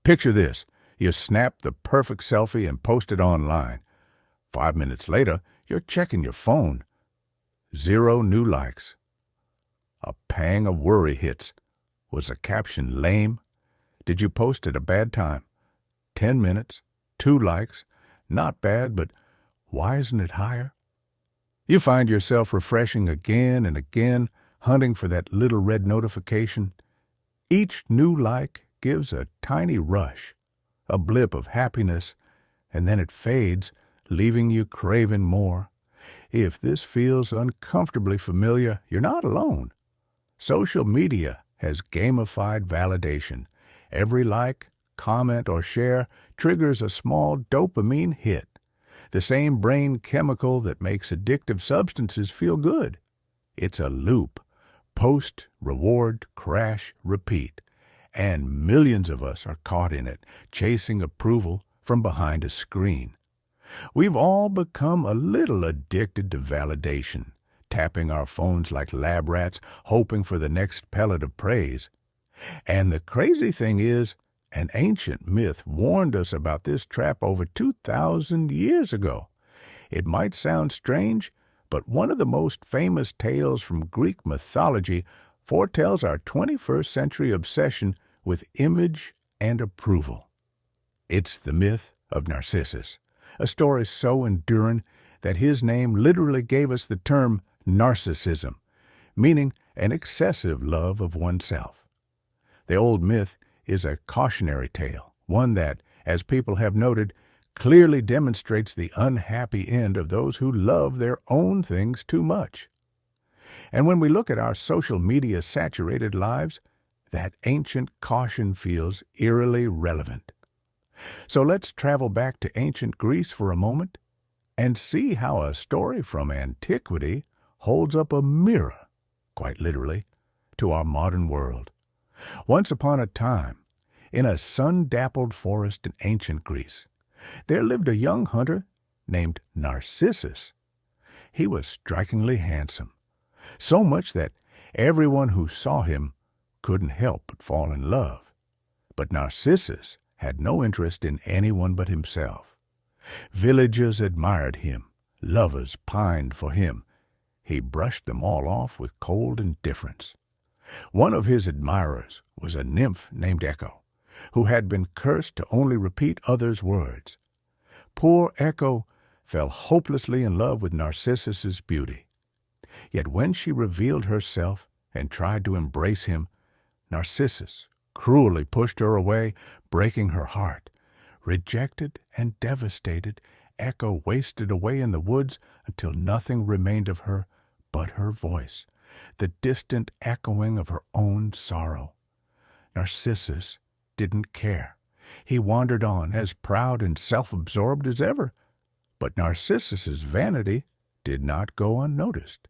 Picture this. You snap the perfect selfie and post it online. 5 minutes later, you're checking your phone. 0 new likes. A pang of worry hits. Was the caption lame? Did you post at a bad time? 10 minutes, 2 likes. Not bad, but why isn't it higher? You find yourself refreshing again and again, hunting for that little red notification. Each new like gives a tiny rush, a blip of happiness, and then it fades, leaving you craving more. If this feels uncomfortably familiar, you're not alone. Social media has gamified validation. Every like, comment, or share triggers a small dopamine hit, the same brain chemical that makes addictive substances feel good. It's a loop. Post, reward, crash, repeat. And millions of us are caught in it, chasing approval from behind a screen. We've all become a little addicted to validation, tapping our phones like lab rats, hoping for the next pellet of praise. And the crazy thing is, an ancient myth warned us about this trap over 2,000 years ago. It might sound strange, but one of the most famous tales from Greek mythology foretells our 21st century obsession with image and approval. It's the myth of Narcissus, a story so enduring that his name literally gave us the term narcissism, meaning an excessive love of oneself. The old myth is a cautionary tale, one that, as people have noted, clearly demonstrates the unhappy end of those who love their own things too much. And when we look at our social media-saturated lives, that ancient caution feels eerily relevant. So let's travel back to ancient Greece for a moment and see how a story from antiquity holds up a mirror, quite literally, to our modern world. Once upon a time, in a sun-dappled forest in ancient Greece, there lived a young hunter named Narcissus. He was strikingly handsome, so much that everyone who saw him couldn't help but fall in love. But Narcissus had no interest in anyone but himself. Villagers admired him, lovers pined for him. He brushed them all off with cold indifference. One of his admirers was a nymph named Echo, who had been cursed to only repeat others' words. Poor Echo fell hopelessly in love with Narcissus's beauty. Yet when she revealed herself and tried to embrace him, Narcissus cruelly pushed her away, breaking her heart. Rejected and devastated, Echo wasted away in the woods until nothing remained of her but her voice, the distant echoing of her own sorrow. Narcissus didn't care. He wandered on, as proud and self-absorbed as ever. But Narcissus's vanity did not go unnoticed.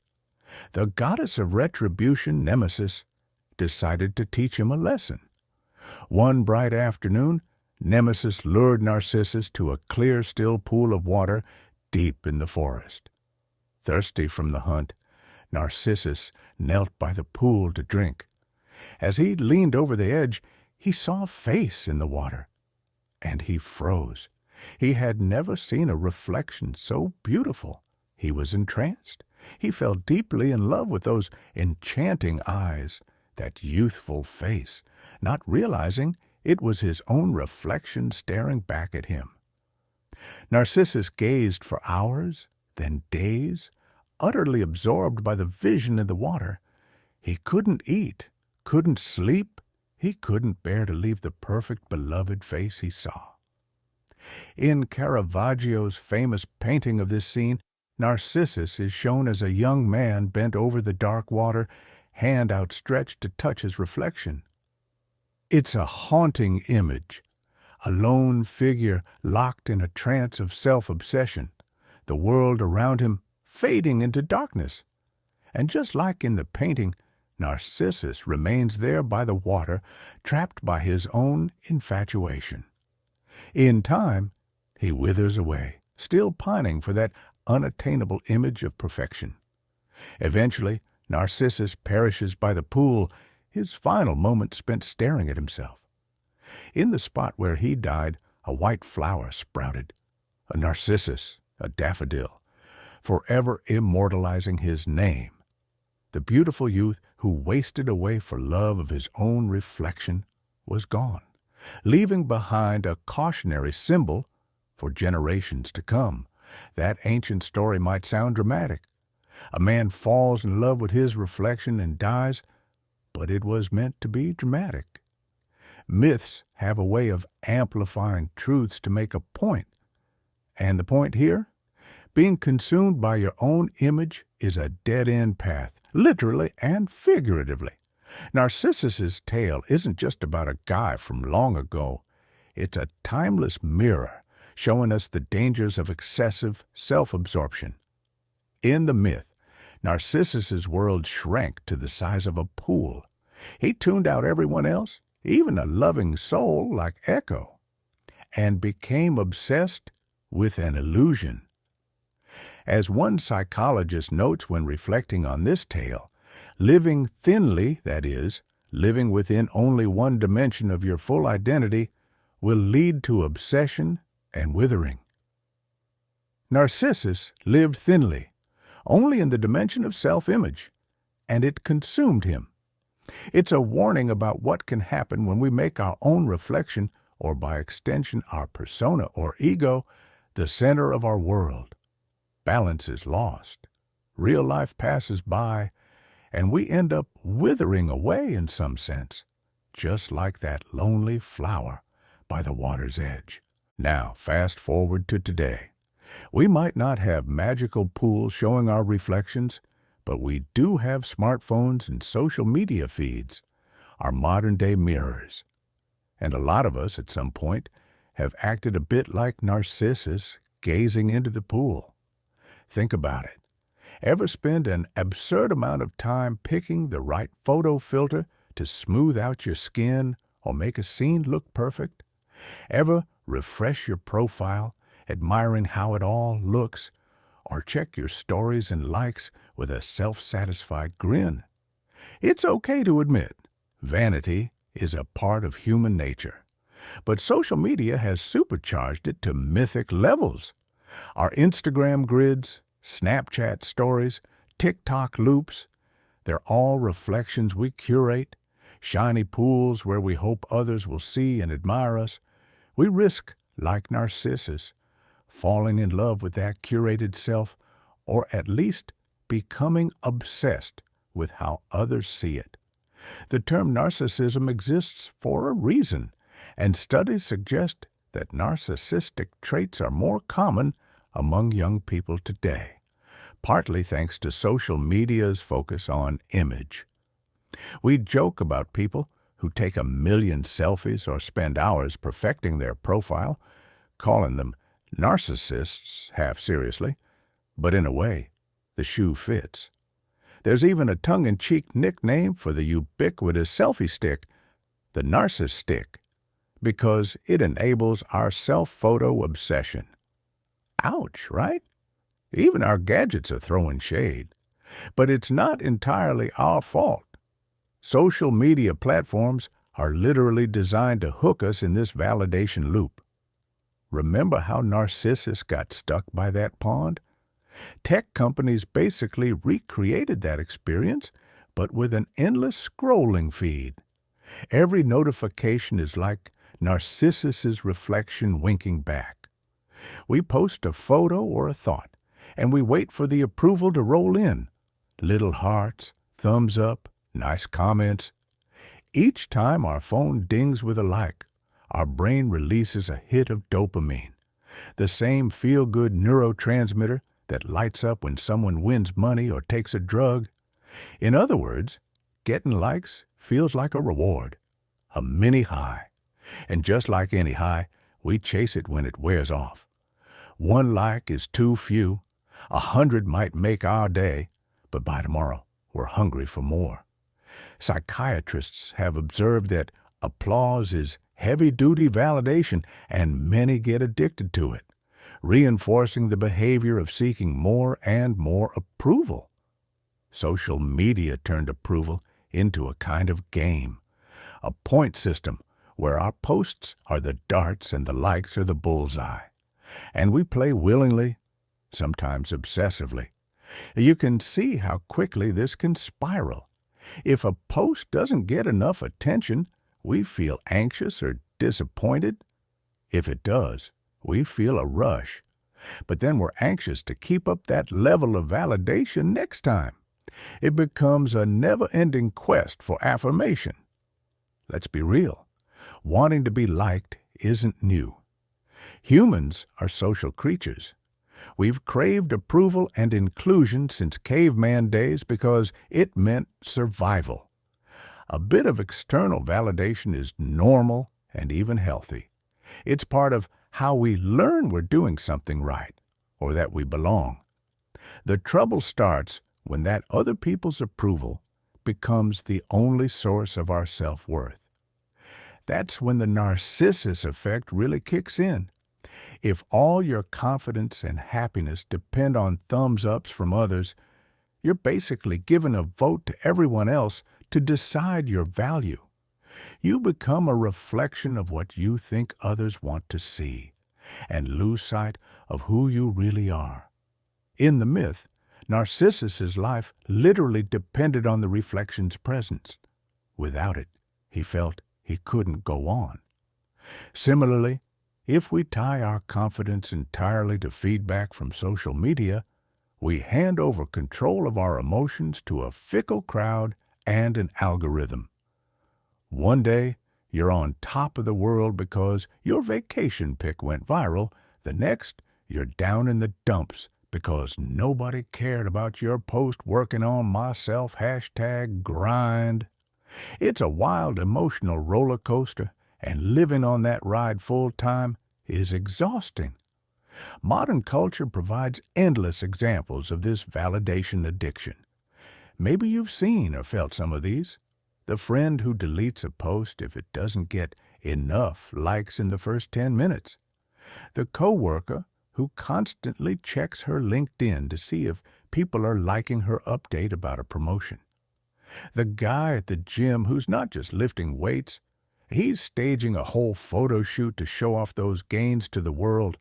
The goddess of retribution, Nemesis, decided to teach him a lesson. One bright afternoon, Nemesis lured Narcissus to a clear, still pool of water deep in the forest. Thirsty from the hunt, Narcissus knelt by the pool to drink. As he leaned over the edge, he saw a face in the water, and he froze. He had never seen a reflection so beautiful. He was entranced. He fell deeply in love with those enchanting eyes, that youthful face, not realizing it was his own reflection staring back at him. Narcissus gazed for hours, then days, utterly absorbed by the vision in the water. He couldn't eat, couldn't sleep. He couldn't bear to leave the perfect, beloved face he saw. In Caravaggio's famous painting of this scene, Narcissus is shown as a young man bent over the dark water, hand outstretched to touch his reflection. It's a haunting image, a lone figure locked in a trance of self-obsession, the world around him fading into darkness. And just like in the painting, Narcissus remains there by the water, trapped by his own infatuation. In time, he withers away, still pining for that unattainable image of perfection. Eventually, Narcissus perishes by the pool, his final moments spent staring at himself. In the spot where he died, a white flower sprouted, a narcissus, a daffodil, forever immortalizing his name. The beautiful youth who wasted away for love of his own reflection was gone, leaving behind a cautionary symbol for generations to come. That ancient story might sound dramatic. A man falls in love with his reflection and dies, but it was meant to be dramatic. Myths have a way of amplifying truths to make a point. And the point here? Being consumed by your own image is a dead-end path, literally and figuratively. Narcissus's tale isn't just about a guy from long ago. It's a timeless mirror showing us the dangers of excessive self-absorption. In the myth, Narcissus's world shrank to the size of a pool. He tuned out everyone else, even a loving soul like Echo, and became obsessed with an illusion. As one psychologist notes when reflecting on this tale, living thinly, that is, living within only one dimension of your full identity, will lead to obsession and withering. Narcissus lived thinly, only in the dimension of self-image, and it consumed him. It's a warning about what can happen when we make our own reflection, or by extension our persona or ego, the center of our world. Balance is lost. Real life passes by, and we end up withering away in some sense, just like that lonely flower by the water's edge. Now, fast forward to today. We might not have magical pools showing our reflections, but we do have smartphones and social media feeds, our modern-day mirrors. And a lot of us, at some point, have acted a bit like Narcissus gazing into the pool. Think about it. Ever spend an absurd amount of time picking the right photo filter to smooth out your skin or make a scene look perfect? Ever refresh your profile, admiring how it all looks, or check your stories and likes with a self-satisfied grin? It's okay to admit, vanity is a part of human nature. But social media has supercharged it to mythic levels. Our Instagram grids, Snapchat stories, TikTok loops, they're all reflections we curate, shiny pools where we hope others will see and admire us. We risk, like Narcissus, falling in love with that curated self, or at least becoming obsessed with how others see it. The term narcissism exists for a reason, and studies suggest that narcissistic traits are more common among young people today, partly thanks to social media's focus on image. We joke about people who take 1 million selfies or spend hours perfecting their profile, calling them narcissists half seriously, but in a way, the shoe fits. There's even a tongue-in-cheek nickname for the ubiquitous selfie stick, the Narcissus stick, because it enables our self-photo obsession. Ouch, right? Even our gadgets are throwing shade. But it's not entirely our fault. Social media platforms are literally designed to hook us in this validation loop. Remember how Narcissus got stuck by that pond? Tech companies basically recreated that experience, but with an endless scrolling feed. Every notification is like Narcissus's reflection winking back. We post a photo or a thought, and we wait for the approval to roll in. Little hearts, thumbs up, nice comments. Each time our phone dings with a like, our brain releases a hit of dopamine, the same feel-good neurotransmitter that lights up when someone wins money or takes a drug. In other words, getting likes feels like a reward, a mini high. And just like any high, we chase it when it wears off. 1 like is too few. 100 might make our day, but by tomorrow, we're hungry for more. Psychiatrists have observed that applause is heavy-duty validation, and many get addicted to it, reinforcing the behavior of seeking more and more approval. Social media turned approval into a kind of game, a point system where our posts are the darts and the likes are the bullseye. And we play willingly, sometimes obsessively. You can see how quickly this can spiral. If a post doesn't get enough attention, we feel anxious or disappointed. If it does, we feel a rush. But then we're anxious to keep up that level of validation next time. It becomes a never-ending quest for affirmation. Let's be real. Wanting to be liked isn't new. Humans are social creatures. We've craved approval and inclusion since caveman days because it meant survival. A bit of external validation is normal and even healthy. It's part of how we learn we're doing something right or that we belong. The trouble starts when that other people's approval becomes the only source of our self-worth. That's when the Narcissus effect really kicks in. If all your confidence and happiness depend on thumbs-ups from others, you're basically giving a vote to everyone else to decide your value. You become a reflection of what you think others want to see, and lose sight of who you really are. In the myth, Narcissus's life literally depended on the reflection's presence. Without it, he felt he couldn't go on. Similarly, if we tie our confidence entirely to feedback from social media, we hand over control of our emotions to a fickle crowd and an algorithm. One day, you're on top of the world because your vacation pic went viral. The next, you're down in the dumps because nobody cared about your post working on myself #grind. It's a wild emotional roller coaster, and living on that ride full time is exhausting. Modern culture provides endless examples of this validation addiction. Maybe you've seen or felt some of these. The friend who deletes a post if it doesn't get enough likes in the first 10 minutes. The coworker who constantly checks her LinkedIn to see if people are liking her update about a promotion. The guy at the gym who's not just lifting weights, he's staging a whole photo shoot to show off those gains to the world.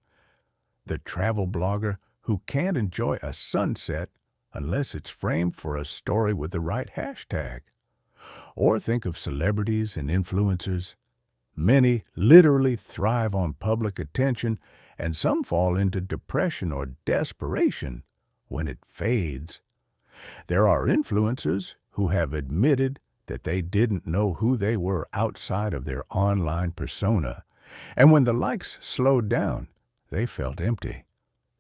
The travel blogger who can't enjoy a sunset unless it's framed for a story with the right hashtag. Or think of celebrities and influencers. Many literally thrive on public attention, and some fall into depression or desperation when it fades. There are influencers who have admitted that they didn't know who they were outside of their online persona, and when the likes slowed down, they felt empty.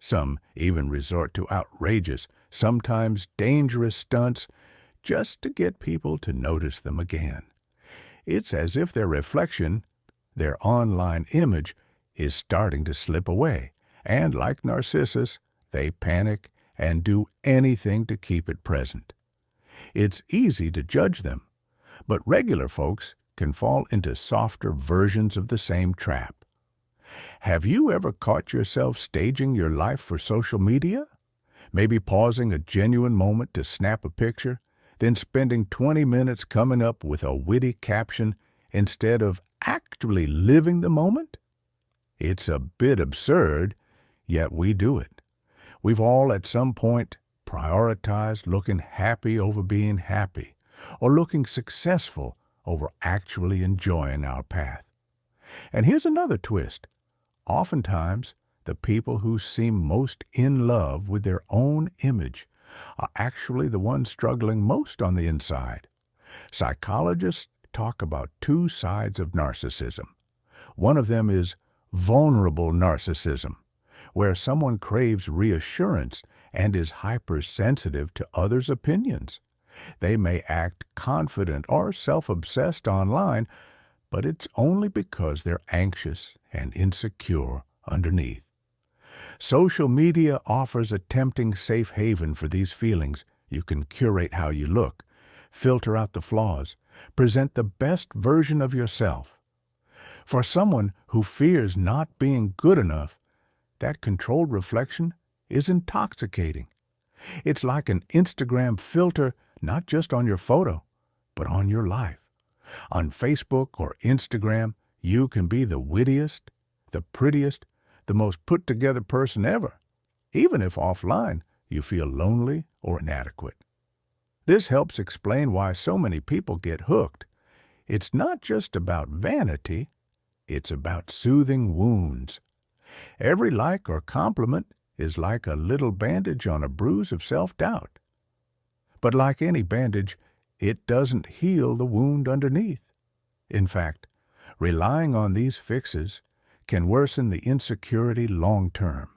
Some even resort to outrageous, sometimes dangerous stunts just to get people to notice them again. It's as if their reflection, their online image, is starting to slip away, and like Narcissus, they panic and do anything to keep it present. It's easy to judge them, but regular folks can fall into softer versions of the same trap. Have you ever caught yourself staging your life for social media? Maybe pausing a genuine moment to snap a picture, then spending 20 minutes coming up with a witty caption instead of actually living the moment? It's a bit absurd, yet we do it. We've all at some point prioritized looking happy over being happy, or looking successful over actually enjoying our path. And here's another twist. Oftentimes, the people who seem most in love with their own image are actually the ones struggling most on the inside. Psychologists talk about two sides of narcissism. One of them is vulnerable narcissism, where someone craves reassurance and is hypersensitive to others' opinions. They may act confident or self-obsessed online, but it's only because they're anxious and insecure underneath. Social media offers a tempting safe haven for these feelings. You can curate how you look, filter out the flaws, present the best version of yourself. For someone who fears not being good enough, that controlled reflection is intoxicating. It's like an Instagram filter, not just on your photo, but on your life. On Facebook or Instagram, You can be the wittiest, the prettiest, the most put-together person ever, even if offline you feel lonely or inadequate. This helps explain why so many people get hooked. It's not just about vanity, it's about soothing wounds. Every like or compliment is like a little bandage on a bruise of self-doubt. But like any bandage, it doesn't heal the wound underneath. In fact, relying on these fixes can worsen the insecurity long-term.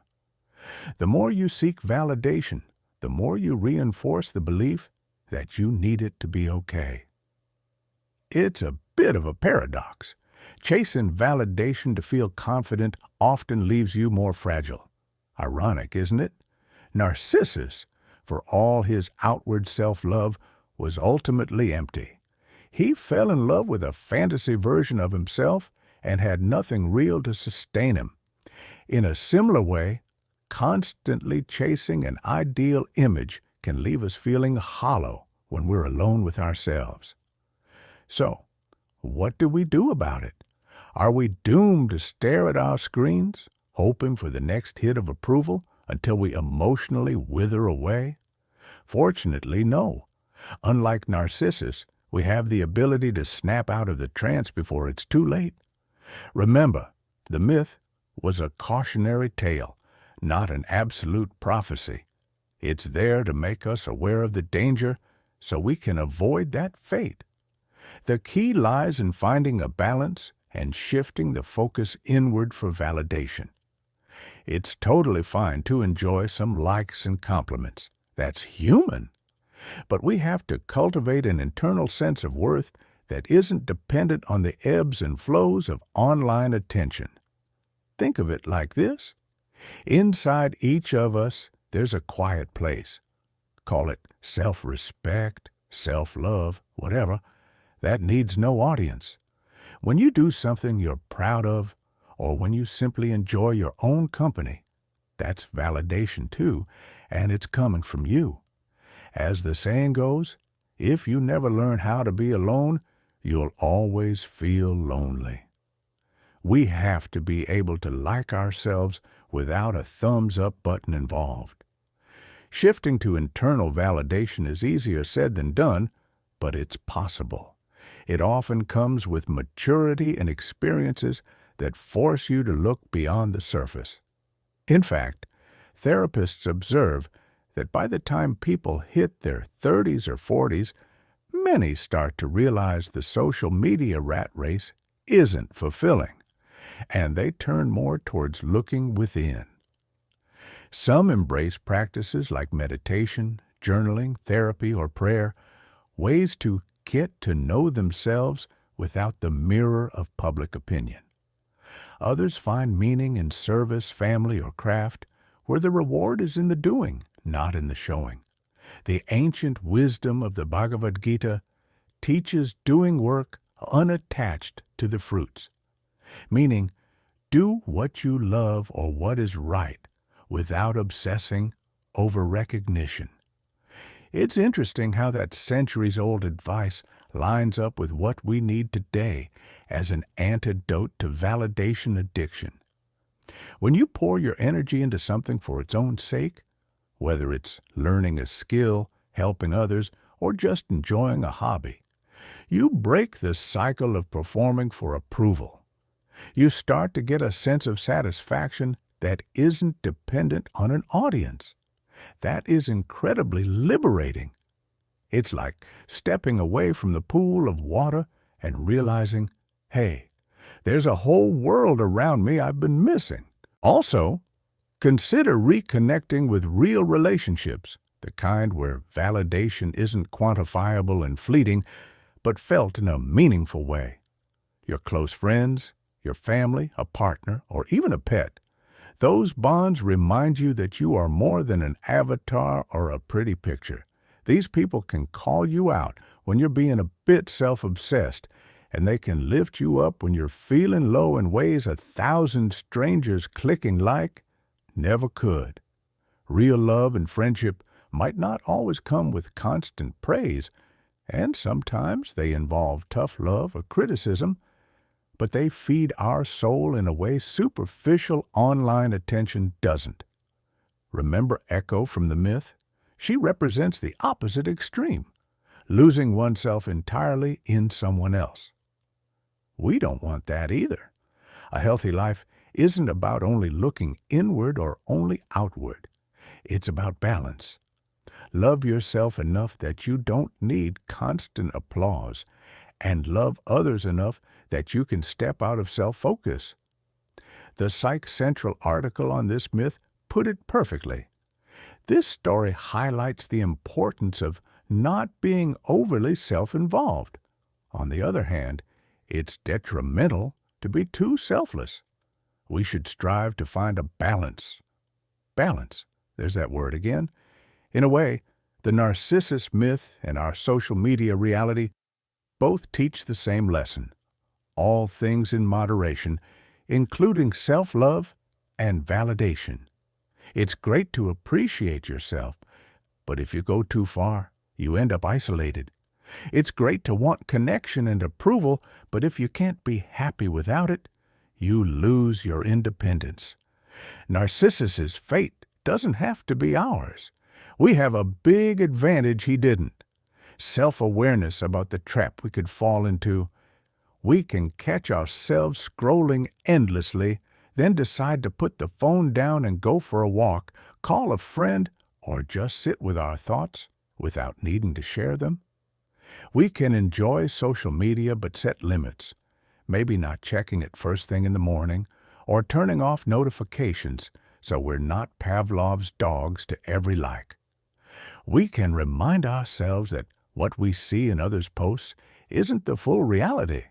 The more you seek validation, the more you reinforce the belief that you need it to be okay. It's a bit of a paradox. Chasing validation to feel confident often leaves you more fragile. Ironic, isn't it? Narcissus, for all his outward self-love, was ultimately empty. He fell in love with a fantasy version of himself and had nothing real to sustain him. In a similar way, constantly chasing an ideal image can leave us feeling hollow when we're alone with ourselves. So, what do we do about it? Are we doomed to stare at our screens, hoping for the next hit of approval until we emotionally wither away? Fortunately, no. Unlike Narcissus, we have the ability to snap out of the trance before it's too late. Remember, the myth was a cautionary tale, not an absolute prophecy. It's there to make us aware of the danger so we can avoid that fate. The key lies in finding a balance and shifting the focus inward for validation. It's totally fine to enjoy some likes and compliments. That's human. But we have to cultivate an internal sense of worth that isn't dependent on the ebbs and flows of online attention. Think of it like this. Inside each of us, there's a quiet place. Call it self-respect, self-love, whatever. That needs no audience. When you do something you're proud of, or when you simply enjoy your own company, that's validation too, and it's coming from you. As the saying goes, if you never learn how to be alone, you'll always feel lonely. We have to be able to like ourselves without a thumbs-up button involved. Shifting to internal validation is easier said than done, but it's possible. It often comes with maturity and experiences that force you to look beyond the surface. In fact, therapists observe that by the time people hit their 30s or 40s, many start to realize the social media rat race isn't fulfilling, and they turn more towards looking within. Some embrace practices like meditation, journaling, therapy, or prayer, ways to get to know themselves without the mirror of public opinion. Others find meaning in service, family, or craft, where the reward is in the doing, not in the showing. The ancient wisdom of the Bhagavad Gita teaches doing work unattached to the fruits, meaning do what you love or what is right without obsessing over recognition. It's interesting how that centuries-old advice lines up with what we need today as an antidote to validation addiction. When you pour your energy into something for its own sake, whether it's learning a skill, helping others, or just enjoying a hobby, you break the cycle of performing for approval. You start to get a sense of satisfaction that isn't dependent on an audience. That is incredibly liberating. It's like stepping away from the pool of water and realizing, hey, there's a whole world around me I've been missing. Also, consider reconnecting with real relationships, the kind where validation isn't quantifiable and fleeting, but felt in a meaningful way. Your close friends, your family, a partner, or even a pet. Those bonds remind you that you are more than an avatar or a pretty picture. These people can call you out when you're being a bit self-obsessed, and they can lift you up when you're feeling low in ways 1,000 strangers clicking like never could. Real love and friendship might not always come with constant praise, and sometimes they involve tough love or criticism, but they feed our soul in a way superficial online attention doesn't. Remember Echo from the myth? She represents the opposite extreme, losing oneself entirely in someone else. We don't want that either. A healthy life isn't about only looking inward or only outward. It's about balance. Love yourself enough that you don't need constant applause, and love others enough that you can step out of self-focus. The Psych Central article on this myth put it perfectly. This story highlights the importance of not being overly self-involved. On the other hand, it's detrimental to be too selfless. We should strive to find a balance. Balance, there's that word again. In a way, the Narcissus myth and our social media reality both teach the same lesson. All things in moderation, including self-love and validation. It's great to appreciate yourself, but if you go too far, you end up isolated. It's great to want connection and approval, but if you can't be happy without it, you lose your independence. Narcissus's fate doesn't have to be ours. We have a big advantage he didn't. Self-awareness about the trap we could fall into. We can catch ourselves scrolling endlessly, then decide to put the phone down and go for a walk, call a friend, or just sit with our thoughts without needing to share them. We can enjoy social media but set limits, maybe not checking it first thing in the morning or turning off notifications so we're not Pavlov's dogs to every like. We can remind ourselves that what we see in others' posts isn't the full reality,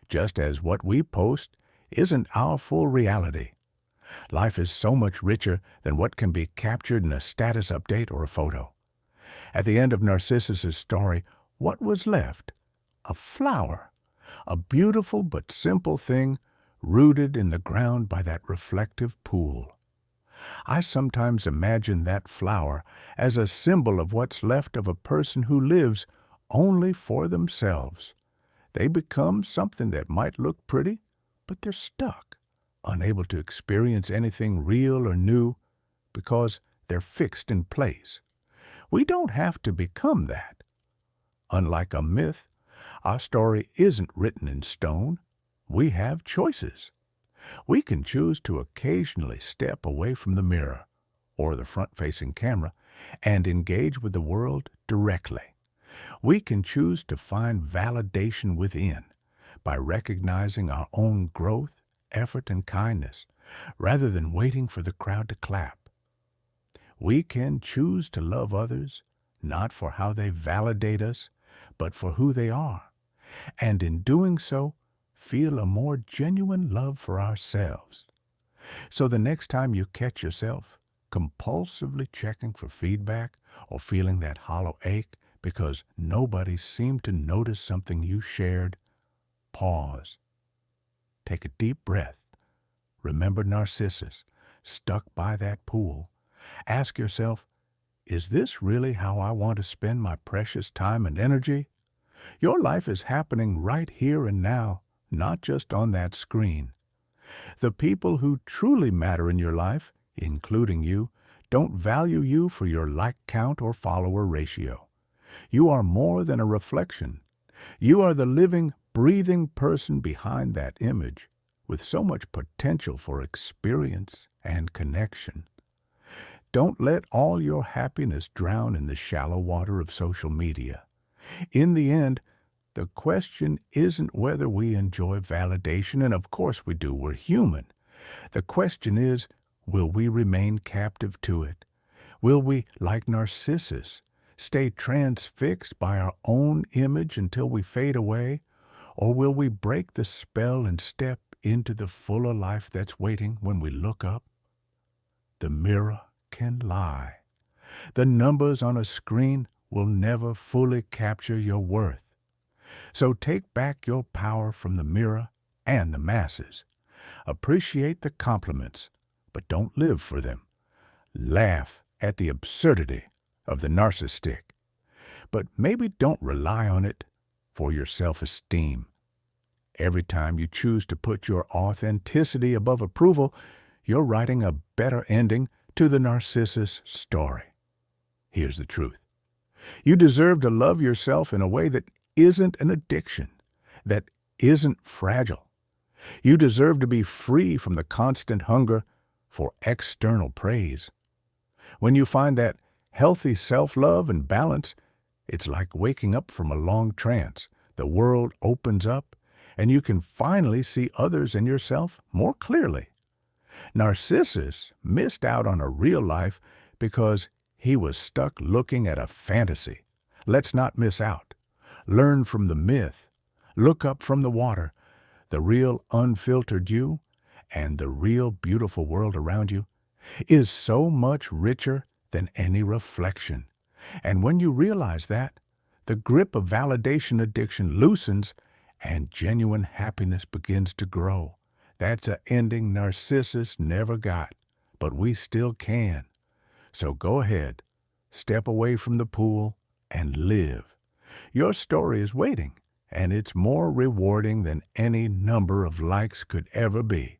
just as what we post isn't our full reality. Life is so much richer than what can be captured in a status update or a photo. At the end of Narcissus's story, what was left? A flower, a beautiful but simple thing rooted in the ground by that reflective pool. I sometimes imagine that flower as a symbol of what's left of a person who lives only for themselves. They become something that might look pretty, but they're stuck, unable to experience anything real or new because they're fixed in place. We don't have to become that. Unlike a myth, our story isn't written in stone. We have choices. We can choose to occasionally step away from the mirror or the front-facing camera and engage with the world directly. We can choose to find validation within by recognizing our own growth, effort, and kindness, rather than waiting for the crowd to clap. We can choose to love others, not for how they validate us, but for who they are, and in doing so, feel a more genuine love for ourselves. So the next time you catch yourself compulsively checking for feedback or feeling that hollow ache because nobody seemed to notice something you shared, pause. Take a deep breath. Remember Narcissus, stuck by that pool. Ask yourself, is this really how I want to spend my precious time and energy? Your life is happening right here and now, not just on that screen. The people who truly matter in your life, including you, don't value you for your like count or follower ratio. You are more than a reflection. You are the living, breathing person behind that image, with so much potential for experience and connection. Don't let all your happiness drown in the shallow water of social media. In the end, the question isn't whether we enjoy validation, and of course we do, we're human. The question is, will we remain captive to it? Will we, like Narcissus, stay transfixed by our own image until we fade away? Or will we break the spell and step into the fuller life that's waiting when we look up? The mirror can lie. The numbers on a screen will never fully capture your worth. So take back your power from the mirror and the masses. Appreciate the compliments, but don't live for them. Laugh at the absurdity of the narcissistic, but maybe don't rely on it for your self-esteem. Every time you choose to put your authenticity above approval, you're writing a better ending to the Narcissus story. Here's the truth. You deserve to love yourself in a way that isn't an addiction, that isn't fragile. You deserve to be free from the constant hunger for external praise. When you find that healthy self-love and balance, it's like waking up from a long trance. The world opens up, and you can finally see others and yourself more clearly. Narcissus missed out on a real life because he was stuck looking at a fantasy. Let's not miss out. Learn from the myth. Look up from the water. The real unfiltered you and the real beautiful world around you is so much richer than any reflection. And when you realize that, the grip of validation addiction loosens and genuine happiness begins to grow. That's an ending Narcissus never got, but we still can. So go ahead, step away from the pool, and live. Your story is waiting, and it's more rewarding than any number of likes could ever be.